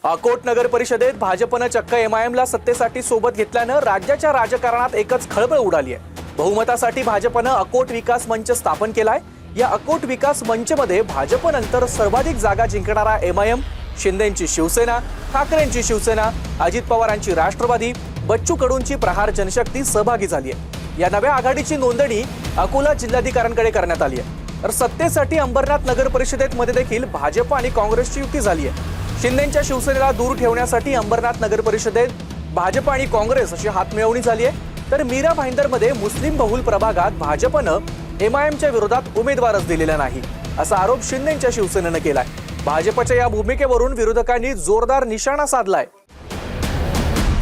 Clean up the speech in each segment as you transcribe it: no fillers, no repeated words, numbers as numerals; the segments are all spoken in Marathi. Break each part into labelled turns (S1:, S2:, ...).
S1: अकोट नगर परिषदेत भाजपनं चक्क एमआयएमला सत्तेसाठी सोबत घेतल्यानं राज्याच्या राजकारणात एकच खळबळ उडाली आहे। बहुमतासाठी भाजपनं अकोट विकास मंच स्थापन केलाय। या अकोट विकास मंचमध्ये भाजपनंतर सर्वाधिक जागा जिंकणारा एमआयएम, शिंदेंची शिवसेना, ठाकरेंची शिवसेना, अजित पवारांची राष्ट्रवादी, बच्चू कडूंची प्रहार जनशक्ती सहभागी झाली आहे। या नव्या आघाडीची नोंदणी अकोला जिल्हाधिकाऱ्यांकडे करण्यात आली आहे। तर सत्तेसाठी अंबरनाथ नगर परिषदेमध्ये देखील भाजप आणि काँग्रेसची युती झाली आहे। शिंदेंच्या शिवसेनेला दूर ठेवण्यासाठी अंबरनाथ नगर परिषदेत भाजप आणि काँग्रेस अशी हातमिळवणी झाली आहे। तर मीरा भाईंदरमध्ये मुस्लिम बहुल प्रभागात भाजपनं एमआयएमच्या विरोधात उमेदवारच दिलेला नाही असा आरोप शिंदेंच्या शिवसेनेनं केलाय। भाजपच्या या भूमिकेवरून विरोधकांनी जोरदार निशाणा साधलाय।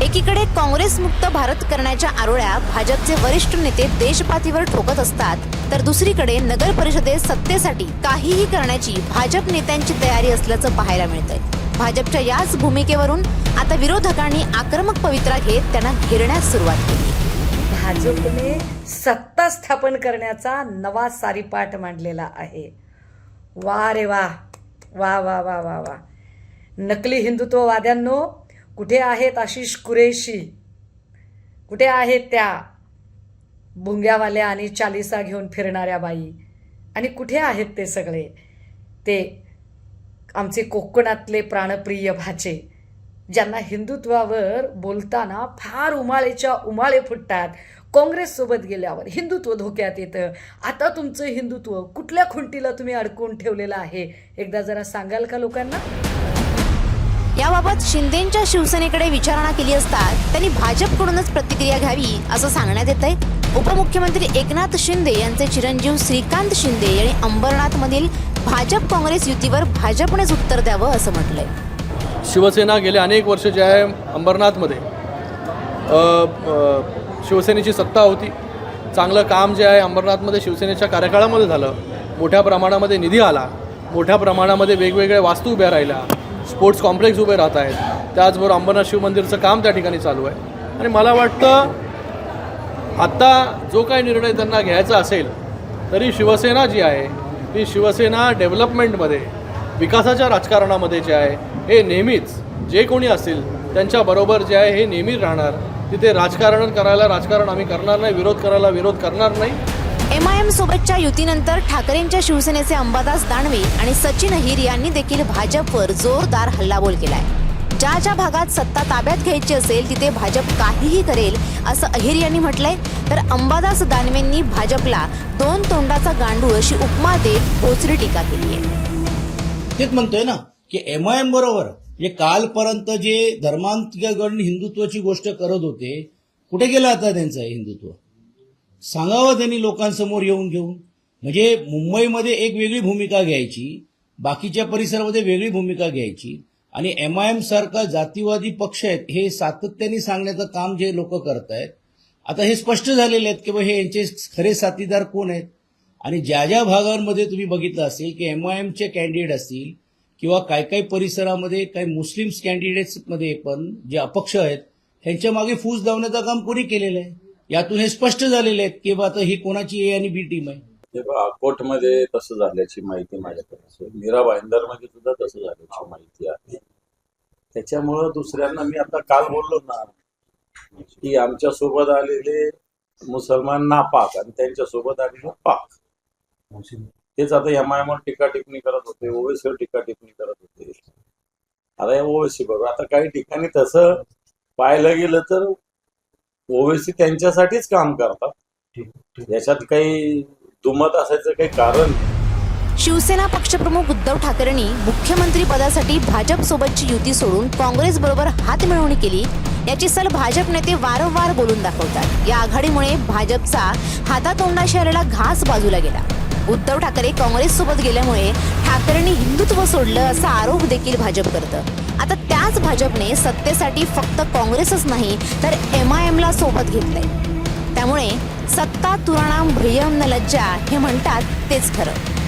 S2: एकीकडे काँग्रेस मुक्त भारत करण्याच्या आरोळ्या भाजपचे वरिष्ठ नेते देशपातळीवर ठोकत असतात, तर दुसरीकडे नगर परिषदेत सत्तेसाठी काहीही करण्याची भाजप नेत्यांची तयारी असल्याचं पाहायला मिळतंय। भाजपच्या याच भूमिकेवरून आता विरोधकांनी आक्रमक पवित्रा घेत त्यांना घेरण्यास सुरुवात केली।
S3: भाजपने सत्ता स्थापन करण्याचा नवा सारीपाठ मांडलेला आहे। वा रे वा, वा वा वा वा वा। नकली हिंदुत्ववाद्यांनो, कुठे आहेत आशिष कुरेशी? कुठे आहेत त्या भुंग्यावाल्या आणि चालिसा घेऊन फिरणाऱ्या बाई? आणि कुठे आहेत ते सगळे ते आमचे कोकणातले प्राणप्रिय भाचे, ज्यांना हिंदुत्वावर बोलताना फार उमाळेच्या उमाळे फुटतात? काँग्रेससोबत गेल्यावर हिंदुत्व धोक्यात येतं। आता तुमचं हिंदुत्व कुठल्या खुंटीला तुम्ही अडकवून ठेवलेलं आहे? एकदा जरा सांगाल का लोकांना?
S2: याबाबत शिंदेंच्या शिवसेनेकडे विचारणा केली असता त्यांनी भाजपकडूनच प्रतिक्रिया घ्यावी असं सांगण्यात येतंय। उपमुख्यमंत्री एकनाथ शिंदे यांचे चिरंजीव श्रीकांत शिंदे यांनी अंबरनाथमधील भाजप काँग्रेस युतीवर भाजपनेच उत्तर द्यावं असं म्हटलंय।
S4: शिवसेना गेले अनेक वर्ष जे आहे अंबरनाथमध्ये शिवसेनेची सत्ता होती। चांगलं काम जे आहे अंबरनाथमध्ये शिवसेनेच्या कार्यकाळामध्ये झालं। मोठ्या प्रमाणामध्ये निधी आला, मोठ्या प्रमाणामध्ये वेगवेगळ्या वास्तू उभ्या राहिल्या, स्पोर्ट्स कॉम्प्लेक्स उभे राहत आहेत। त्याचबरोबर अंबरनाथ शिव मंदिरचं काम त्या ठिकाणी चालू आहे। आणि मला वाटतं आत्ता जो काही निर्णय त्यांना घ्यायचा असेल तरी शिवसेना जी आहे ती शिवसेना डेव्हलपमेंटमध्ये, विकासाच्या राजकारणामध्ये जे आहे हे नेहमीच जे कोणी असेल त्यांच्याबरोबर जे आहे हे नेहमी राहणार। तिथे राजकारण करायला राजकारण आम्ही करणार नाही, विरोध करायला विरोध करणार नाही।
S2: एमआयएम सोबतच्या युतीनंतर ठाकरेंच्या शिवसेनेचे अंबादास दानवे आणि सचिन अहिर यांनी देखील भाजपवर जोरदार हल्लाबोल केलाय। ज्या ज्या भागात सत्ता ताब्यात घ्यायची असेल तिथे भाजप काहीही करेल असं अहिर यांनी म्हटलंय। तर अंबादास दानवेंनी भाजपला दोन तोंडाचा गांडूळ अशी उपमा देत बोचरी टीका केली आहे।
S5: तेच म्हणतोय ना की एमआयएम बरोबर जे कालपर्यंत जे धर्मांतरीकरण हिंदुत्वाची गोष्ट करत होते, कुठे गेलं आता त्यांचं हिंदुत्व? सांगावं त्यांनी लोकांसमोर येऊन घेऊन। म्हणजे मुंबईमध्ये एक वेगळी भूमिका घ्यायची, बाकीच्या परिसरामध्ये वेगळी भूमिका घ्यायची, आणि एमआयएम सारखा जातीवादी पक्ष आहेत हे सातत्याने सांगण्याचं काम जे लोक करत आहेत, आता हे स्पष्ट झालेले आहेत की हे यांचे खरे साथीदार कोण आहेत। आणि ज्या ज्या भागांमध्ये तुम्ही बघितलं असेल की एमआयएमचे कॅन्डिडेट असतील किंवा काही परिसरामध्ये काही मुस्लिम कॅन्डिडेट्समध्ये पण जे अपक्ष आहेत त्यांच्या मागे फूस लावण्याचं काम कोणी केलेलं आहे? यातून हे स्पष्ट झालेले आहेत की आता ही कोणाची ए आणि बी टीम आहे।
S6: अकोटमध्ये तसं झाल्याची माहिती माझ्याकडे, मीरा भाईंदरमध्ये सुद्धा तसं झाल्याची माहिती आहे। त्याच्यामुळं दुसऱ्यांना मी आता काल बोललो ना की आमच्या सोबत आलेले मुसलमान नापाक आणि त्यांच्या सोबत आलेले पाक, तेच आता एमआयएमवर टीका टिप्पणी करत होते, ओवेसीवर टीका टिप्पणी करत होते। आता या ओवेसी बरोबर आता काही ठिकाणी तसं पाहायला गेलं तर ओवेसी त्यांच्यासाठीच काम करतात, याच्यात काही दुमत असायचं काही कारण नाही।
S2: शिवसेना पक्षप्रमुख उद्धव ठाकरेंनी मुख्यमंत्री पदासाठी भाजप सोबतची युती सोडून काँग्रेस बरोबर हातमिळवणी केली याची सल भाजप नेते वारंवार बोलून दाखवतात। या आघाडीमुळे भाजपचा हातातोंडाशी आलेला घास बाजूला गेला। उद्धव ठाकरे काँग्रेस सोबत गेल्यामुळे ठाकरेंनी हिंदुत्व सोडलं असा आरोप देखील भाजप करतं। आता त्याच भाजपने सत्तेसाठी फक्त काँग्रेसच नाही तर एमआयएमला सोबत घेतलंय। त्यामुळे सत्ता तुराणाम भ्रियम न लज्जा हे म्हणतात तेच खरं।